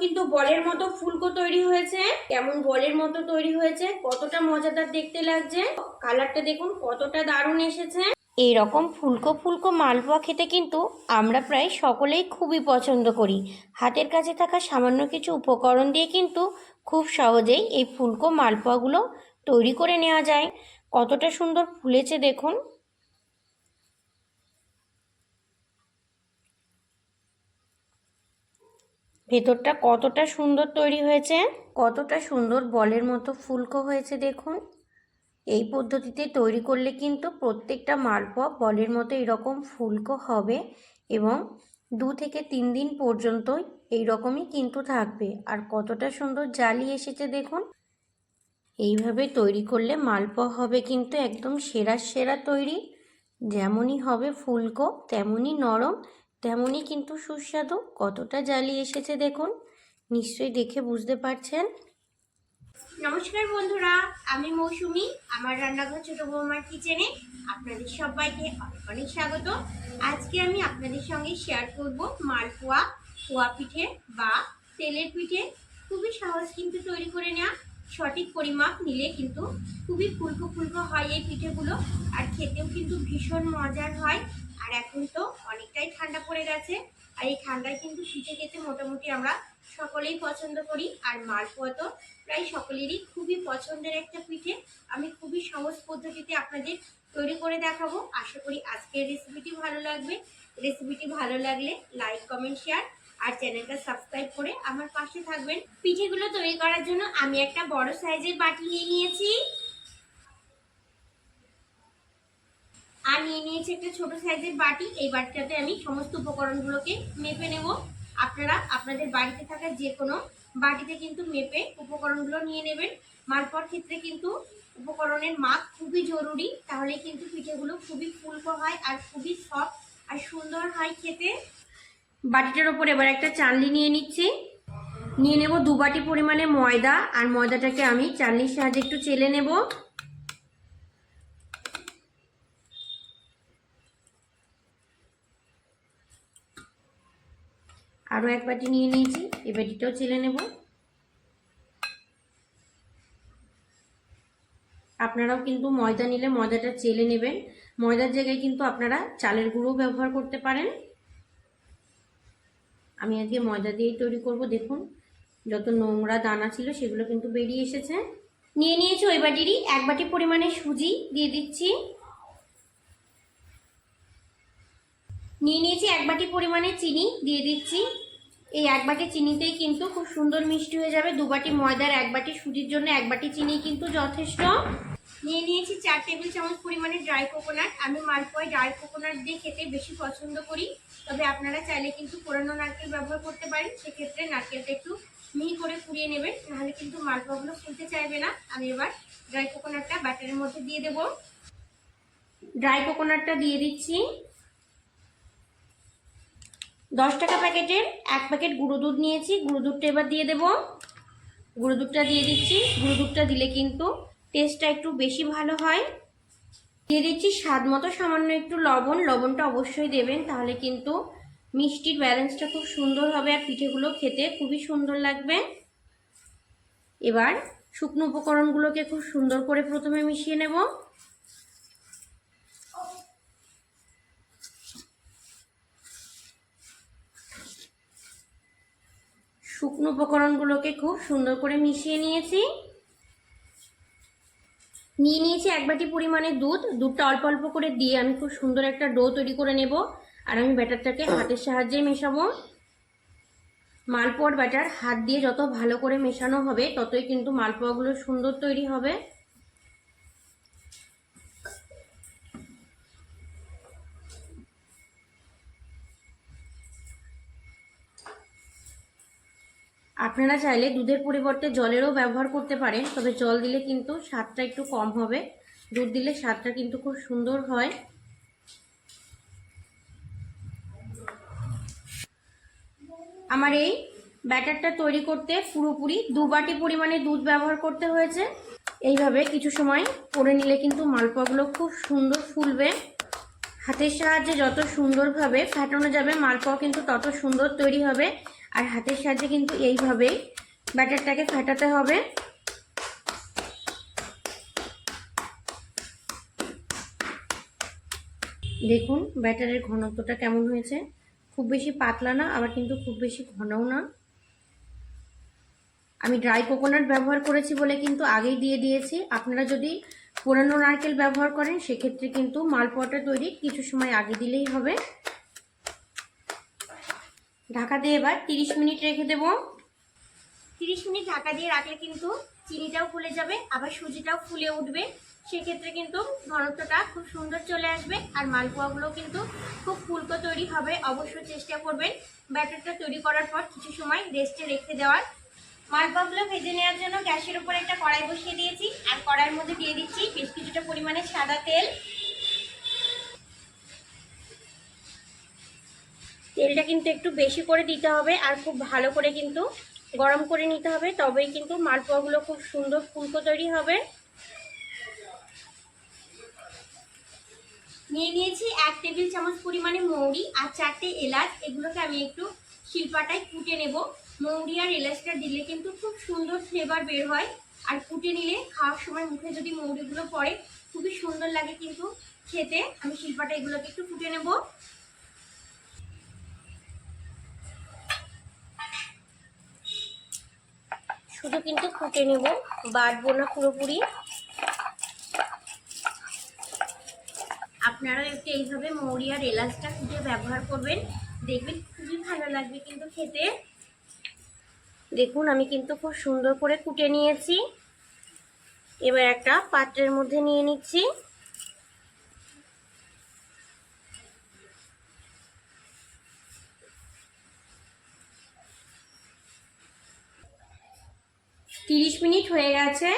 কিন্তু বলের মতো ফুলকো তৈরি হয়েছে। কেমন বলের মতো তৈরি হয়েছে, কতটা মজাদার দেখতে লাগছে। কালারটা দেখুন কতটা দারুণ এসেছে। এই রকম ফুলকো ফুলকো মালপোয়া খেতে কিন্তু আমরা প্রায় সকলেই খুবই পছন্দ করি। হাতের কাছে থাকা সামান্য কিছু উপকরণ দিয়ে কিন্তু খুব সহজেই এই ফুলকো মালপোয়াগুলো তৈরি করে নেওয়া যায়। কতটা সুন্দর ফুলেছে দেখুন। ভেতরটা কতটা সুন্দর তৈরি হয়েছে, কতটা সুন্দর বলের মতো ফুলকো হয়েছে দেখুন। এই পদ্ধতিতে তৈরি করলে কিন্তু প্রত্যেকটা মালপোয়া বলের মতো এরকম ফুলকো হবে এবং 2 থেকে 3 দিন পর্যন্ত এইরকমই কিন্তু থাকবে। আর কতটা সুন্দর জালি এসেছে দেখুন। এইভাবে তৈরি করলে মালপোয়া হবে কিন্তু একদম সেরা সেরা তৈরি। যেমনই হবে ফুলকো তেমনই নরম, তেমনই কিন্তু সুস্বাদু। কতটা জালি এসেছে দেখুন, নিশ্চয়ই দেখে বুঝতে পারছেন। নমস্কার বন্ধুরা, আমি মৌসুমি। আমার রান্নাঘর ছোট বৌমার কিচেনে আপনাদের সবাইকে অনেক অনেক স্বাগত। আজকে আমি আপনাদের সঙ্গে শেয়ার করব মালপোয়া, পোয়া পিঠে বা তেলের পিঠে। খুবই সহজ কিন্তু তৈরি করে নেওয়া। সঠিক পরিমাপ নিলে কিন্তু খুবই ফুলকো ফুলকো হয় এই পিঠেগুলো, আর খেতেও কিন্তু ভীষণ মজার হয়। আর এখন তো অনেকটাই ঠান্ডা পড়ে গেছে, আর এই ঠান্ডায় কিন্তু পিঠে খেতে মোটামুটি আমরা সকলেই পছন্দ করি। আর মালপোয়া তো প্রায় সকলেরই খুবই পছন্দের একটা পিঠে। আমি খুবই সহজ পদ্ধতিতে আপনাদের তৈরি করে দেখাবো। আশা করি আজকের রেসিপিটি ভালো লাগবে। রেসিপিটি ভালো লাগলে লাইক, কমেন্ট, শেয়ার আর চ্যানেলটা সাবস্ক্রাইব করে আমার পাশে থাকবেন। পিঠেগুলো তৈরি করার জন্য আমি একটা বড় সাইজের বাটি নিয়ে নিয়েছি, আর নিয়ে নিয়েছি একটা ছোট সাইজের বাটি। এই বাটিটাতে আমি সমস্ত উপকরণগুলোকে মেপে নেব। আপনারা আপনাদের বাড়িতে থাকা যে কোনো বাটিতে কিন্তু মেপে উপকরণগুলো নিয়ে নেবেন। মালপোয়ার ক্ষেত্রে কিন্তু উপকরণের মাপ খুবই জরুরি, তাহলে কিন্তু পিঠেগুলো খুবই ফুলকো হয় আর খুবই সফট আর সুন্দর হয় খেতে। বাটিটার ওপর এবার একটা চালনি নিয়ে নিচ্ছি। নিয়ে নেব 2 বাটি পরিমাণে ময়দা, আর ময়দাটাকে আমি চালনির সাহায্যে একটু চেলে নেব। আরও 1 বাটি নিয়ে নিয়েছি, এই বাটিটাও চেলে নেব। আপনারাও কিন্তু ময়দা নিলে ময়দাটা চেলে নেবেন। ময়দার জায়গায় কিন্তু আপনারা চালের গুঁড়ো ব্যবহার করতে পারেন। আমি আজকে ময়দা দিয়েই তৈরি করব। দেখুন যত নোংরা দানা ছিল সেগুলো কিন্তু বেরিয়ে এসেছে। নিয়ে নিয়েছি ওই বাটিরই 1 বাটি পরিমাণে সুজি দিয়ে দিচ্ছি। নিয়ে নিয়েছি 1 বাটি পরিমাণে চিনি দিয়ে দিচ্ছি। এই 1 বাটি চিনিতেই কিন্তু খুব সুন্দর মিষ্টি হয়ে যাবে। 2 বাটি ময়দার 1 বাটি সুজির জন্য 1 বাটি চিনি কিন্তু যথেষ্ট। নিয়ে নিয়েছি 4 টেবিল চামচ পরিমাণে ড্রাই কোকোনাট। আমি মালপোয়ায় ড্রাই কোকোনাট দিয়ে খেতে বেশি পছন্দ করি, তবে আপনারা চাইলে কিন্তু কোরানো নারকেল ব্যবহার করতে পারেন। সেক্ষেত্রে নারকেলটা একটু মিহি করে কুড়িয়ে নেবেন, নাহলে কিন্তু মালপোয়াগুলো ফুলতে চাইবে না। আমি এবার ড্রাই কোকোনাটটা ব্যাটারের মধ্যে দিয়ে দেব। ড্রাই কোকোনাটটা দিয়ে দিচ্ছি। 10 টাকা প্যাকেটের 1 প্যাকেট গুঁড়ো দুধ নিয়েছি, গুঁড়ো দুধটা এবার দিয়ে দেব। গুঁড়ো দুধটা দিয়ে দিচ্ছি। গুঁড়ো দুধটা দিলে কিন্তু টেস্টটা একটু বেশি ভালো হয়। দিয়ে দিচ্ছি স্বাদ মতো সামান্য একটু লবণ। লবণটা অবশ্যই দেবেন, তাহলে কিন্তু মিষ্টির ব্যালেন্সটা খুব সুন্দর হবে আর পিঠেগুলো খেতে খুবই সুন্দর লাগবে। এবার শুকনো উপকরণগুলোকে খুব সুন্দর করে প্রথমে মিশিয়ে নেব। শুকনো উপকরণগুলোকে খুব সুন্দর করে মিশিয়ে নিয়েছি। নিয়ে নিয়েছি 1 বাটি পরিমাণে দুধ। দুধটা অল্প অল্প করে দিয়ে আমি খুব সুন্দর একটা ডো তৈরি করে নেব। আর আমি ব্যাটারটাকে হাতের সাহায্যে মেশাবো। মালপোয়ার ব্যাটার হাত দিয়ে যত ভালো করে মেশানো হবে ততই কিন্তু মালপোয়াগুলো সুন্দর তৈরি হবে। আপনারা চাইলে দুধের পরিবর্তে জলেরও ব্যবহার করতে পারেন, তবে জল দিলে কিন্তু স্বাদটা একটু কম হবে। দুধ দিলে স্বাদটা কিন্তু খুব সুন্দর হয়। আমার এই ব্যাটারটা তৈরি করতে পুরোপুরি 2 বাটি পরিমাণে দুধ ব্যবহার করতে হয়েছে। এইভাবে কিছু সময় করে নিলে কিন্তু মালপোয়াগুলো খুব সুন্দর ফুলবে। হাতের সাহায্যে যত সুন্দরভাবে ফাটানো যাবে মালপোয়া কিন্তু তত সুন্দর তৈরি হবে। আর হাতের সাহায্যে কিন্তু এইভাবেই ব্যাটারটাকে ফেটাতে হবে। দেখুন ব্যাটারের ঘনত্বটা কেমন হয়েছে, খুব বেশি পাতলা না, আবার কিন্তু খুব বেশি ঘনও না। আমি ড্রাই কোকোনাট ব্যবহার করেছি বলে কিন্তু আগেই দিয়ে দিয়েছি। আপনারা যদি পোড়ানো নারকেল ব্যবহার করেন সেক্ষেত্রে কিন্তু মালপোয়াটা তৈরি কিছু সময় আগে দিলেই হবে। ঢাকা দিয়ে এবার 30 মিনিট রেখে দেব। 30 মিনিট ঢাকা দিয়ে রাখলে কিন্তু চিনিটাও ফুলে যাবে, আবার সুজিটাও ফুলে উঠবে। সেক্ষেত্রে কিন্তু ঘনত্বটা খুব সুন্দর চলে আসবে, আর মালপোয়াগুলো কিন্তু খুব ফুলকো তৈরি হবে। অবশ্যই চেষ্টা করবেন ব্যাটারটা তৈরি করার পর কিছু সময় রেস্টে রেখে দেওয়ার। মালপোয়াগুলো ভেজে নেওয়ার জন্য গ্যাসের উপর একটা কড়াই বসিয়ে দিয়েছি, আর কড়াইয়ের মধ্যে দিয়ে দিচ্ছি বেশ কিছুটা পরিমাণে সাদা তেল। তেলটা কিন্তু একটু বেশি করে দিতে হবে, আর খুব ভালো করে কিন্তু গরম করে নিতে হবে, তবেই কিন্তু মালপোয়াগুলো খুব সুন্দর ফুলকো তৈরি হবে। নিয়ে নিয়েছি 1 টেবিল চামচ পরিমাণে মৌরি আর 4টে এলাচ। এগুলোকে আমি একটু শিলপাটায় কুটে নেব। মৌরি আর এলাচটা দিলে কিন্তু খুব সুন্দর ফ্লেভার বের হয়, আর কুটে নিলে খাওয়ার সময় মুখে যদি মৌরিগুলো পড়ে খুবই সুন্দর লাগে কিন্তু খেতে। আমি শিলপাটা এগুলোকে একটু কুটে নেব। শুধু কিন্তু কুটে নেব, বাটবো না পুরোপুরি। আপনারাও একটু এইভাবে মৌরি আর এলাচটা কুটে ব্যবহার করবেন, দেখবেন খুবই ভালো লাগবে কিন্তু খেতে। দেখুন আমি কিন্তু খুব সুন্দর করে কুটে নিয়েছি। এবার একটা পাত্রের মধ্যে নিয়ে নিচ্ছি। তিরিশ মিনিট হয়ে গেছে,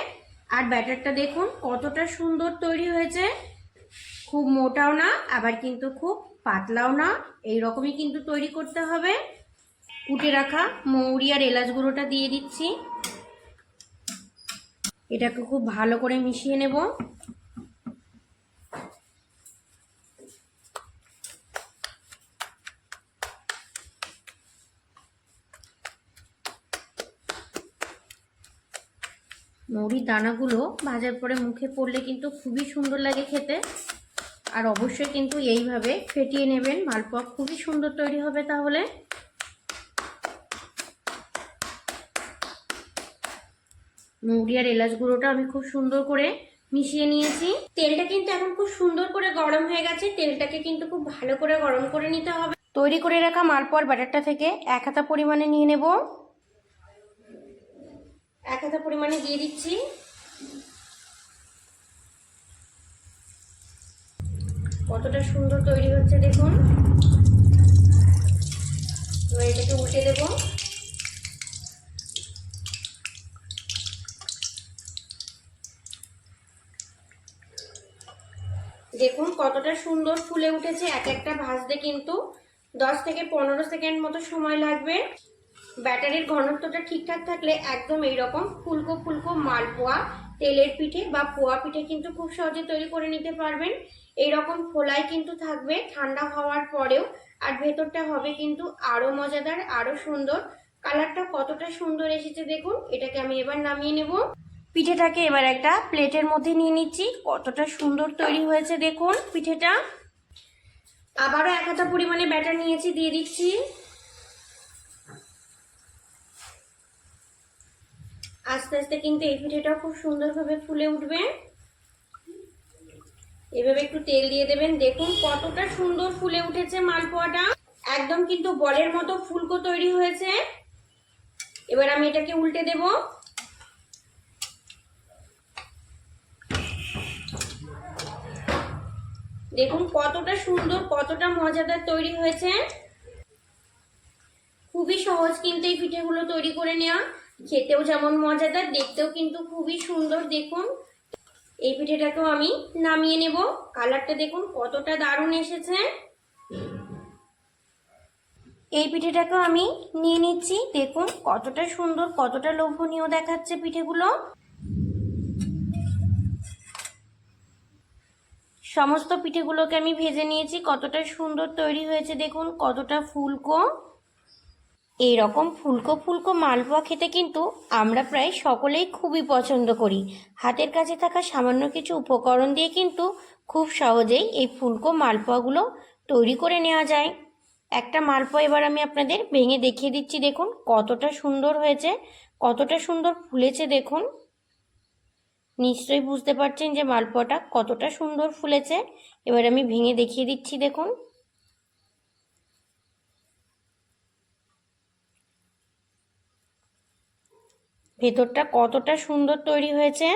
আর ব্যাটারটা দেখুন কতটা সুন্দর তৈরি হয়েছে। খুব মোটাও না, আবার কিন্তু খুব পাতলাও না, এই রকমই কিন্তু তৈরি করতে হবে। কুটে রাখা মৌরি আর এলাচ গুঁড়োটা দিয়ে দিচ্ছি। এটাকে খুব ভালো করে মিশিয়ে নেব। মৌরির দানাগুলো ভাজার পরে মুখে পড়লে কিন্তু খুবই সুন্দর লাগে খেতে। আর অবশ্যই কিন্তু এইভাবে ফেটিয়ে নেবেন, মালপোয়া খুবই সুন্দর তৈরি হবে তাহলে। মৌরি আর এলাচ গুঁড়োটা আমি খুব সুন্দর করে মিশিয়ে নিয়েছি। তেলটা কিন্তু এখন খুব সুন্দর করে গরম হয়ে গেছে, তেলটাকে কিন্তু খুব ভালো করে গরম করে নিতে হবে। তৈরি করে রাখা মালপোয়ার ব্যাটারটা থেকে 1 হাতা পরিমাণে নিয়ে নেব। 1 হাতা পরিমাণে দিয়ে দিচ্ছি। কতটা সুন্দর তৈরি হচ্ছে দেখুন। এবার এটাকে উল্টে দেব। দেখুন কতটা সুন্দর ফুলে উঠেছে। এক একটা ভাজতে কিন্তু 10 থেকে 15 সেকেন্ড মতো সময় লাগবে। ব্যাটারের ঘনত্বটা ঠিকঠাক থাকলে একদম এইরকম ফুলকো ফুলকো মালপোয়া, তেলের পিঠে বা পোয়া পিঠে কিন্তু খুব সহজে তৈরি করে নিতে পারবেন। এইরকম ফোলাই কিন্তু থাকবে ঠান্ডা হওয়ার পরেও, আর ভেতরটা হবে কিন্তু আরো মজাদার, আরো সুন্দর। কালারটা কতটা সুন্দর এসেছে দেখুন। এটাকে আমি এবার নামিয়ে নেব। পিঠেটাকে এবার একটা প্লেটের মধ্যে নিয়ে নিচ্ছি। কতটা সুন্দর তৈরি হয়েছে দেখুন পিঠেটা। আবারও 1 হাতা পরিমাণে ব্যাটার নিয়েছি, দিয়ে দিচ্ছি। আস্তে আস্তে কিন্তু এই পিঠেটাও খুব সুন্দরভাবে ফুলে উঠবে। এভাবে একটু তেল দিয়ে দেবেন। দেখুন কতটা সুন্দর ফুলে উঠেছে মালপোয়াটা, একদম কিন্তু বলের মতো ফুলকো তৈরি হয়েছে। এবার আমি এটাকে উল্টে দেব। দেখুন কতটা সুন্দর, কতটা মজাদার তৈরি হয়েছে। খুবই সহজ কিন্তু এই পিঠেগুলো তৈরি করে নেওয়া, খেতেও যেমন মজাদার, দেখতেও কিন্তু খুবই সুন্দর। দেখুন এই পিঠেটাকেও আমি নামিয়ে নেব। কালারটা দেখুন কতটা দারুণ এসেছে। এই পিঠেটাকেও আমি নিয়ে নিচ্ছি। দেখুন কতটা সুন্দর, কতটা লোভনীয় দেখাচ্ছে পিঠেগুলো। সমস্ত পিঠেগুলোকে আমি ভেজে নিয়েছি। কতটা সুন্দর তৈরি হয়েছে দেখুন, কতটা ফুলকো। এই রকম ফুলকো ফুলকো মালপোয়া খেতে কিন্তু আমরা প্রায় সকলেই খুবই পছন্দ করি। হাতের কাছে থাকা সামান্য কিছু উপকরণ দিয়ে কিন্তু খুব সহজেই এই ফুলকো মালপোয়াগুলো তৈরি করে নেওয়া যায়। একটা মালপোয়া এবার আমি আপনাদের ভেঙে দেখিয়ে দিচ্ছি, দেখুন কতটা সুন্দর হয়েছে, কতটা সুন্দর ফুলেছে। দেখুন, নিশ্চয়ই বুঝতে পারছেন যে মালপোয়াটা কতটা সুন্দর ফুলেছে। এবার আমি ভেঙে দেখিয়ে দিচ্ছি, দেখুন। ভেতরটা কতটা সুন্দর তৈরি হয়েছে।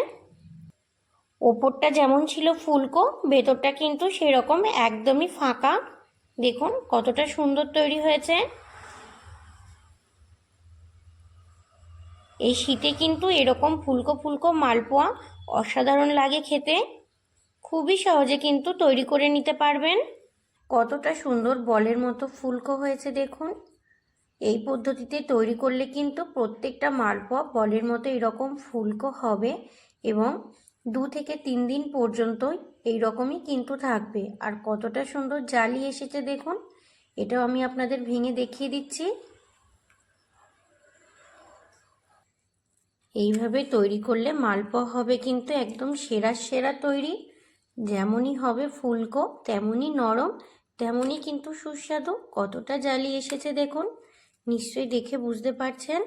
ওপরটা যেমন ছিল ফুলকো, ভেতরটা কিন্তু সেরকম একদমই ফাঁকা। দেখুন কতটা সুন্দর তৈরি হয়েছে। এই শীতে কিন্তু এরকম ফুলকো ফুলকো মালপোয়া অসাধারণ লাগে খেতে। খুবই সহজে কিন্তু তৈরি করে নিতে পারবেন। কতটা সুন্দর বলের মতো ফুলকো হয়েছে দেখুন। এই পদ্ধতিতে তৈরি করলে কিন্তু প্রত্যেকটা মালপোয়া বলের মতো এরকম ফুলকো হবে এবং 2 থেকে 3 দিন পর্যন্ত এই রকমই কিন্তু থাকবে। আর কতটা সুন্দর জালি এসেছে দেখুন। এটাও আমি আপনাদের ভেঙে দেখিয়ে দিচ্ছি। এইভাবে তৈরি করলে মালপোয়া হবে কিন্তু একদম সেরা সেরা তৈরি। যেমনই হবে ফুলকো, তেমনই নরম, তেমনই কিন্তু সুস্বাদু। কতটা জালি এসেছে দেখুন, নিশ্চয়ই দেখে বুঝতে পারছেন।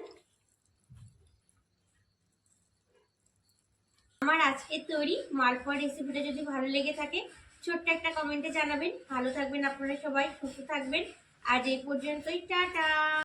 আমার আজকের তৈরি মালপোয়া রেসিপিটা যদি ভালো লেগে থাকে ছোট্ট একটা কমেন্টে জানাবেন। ভালো থাকবেন আপনারা সবাই, সুস্থ থাকবেন। আজ এই পর্যন্তই, টাটা।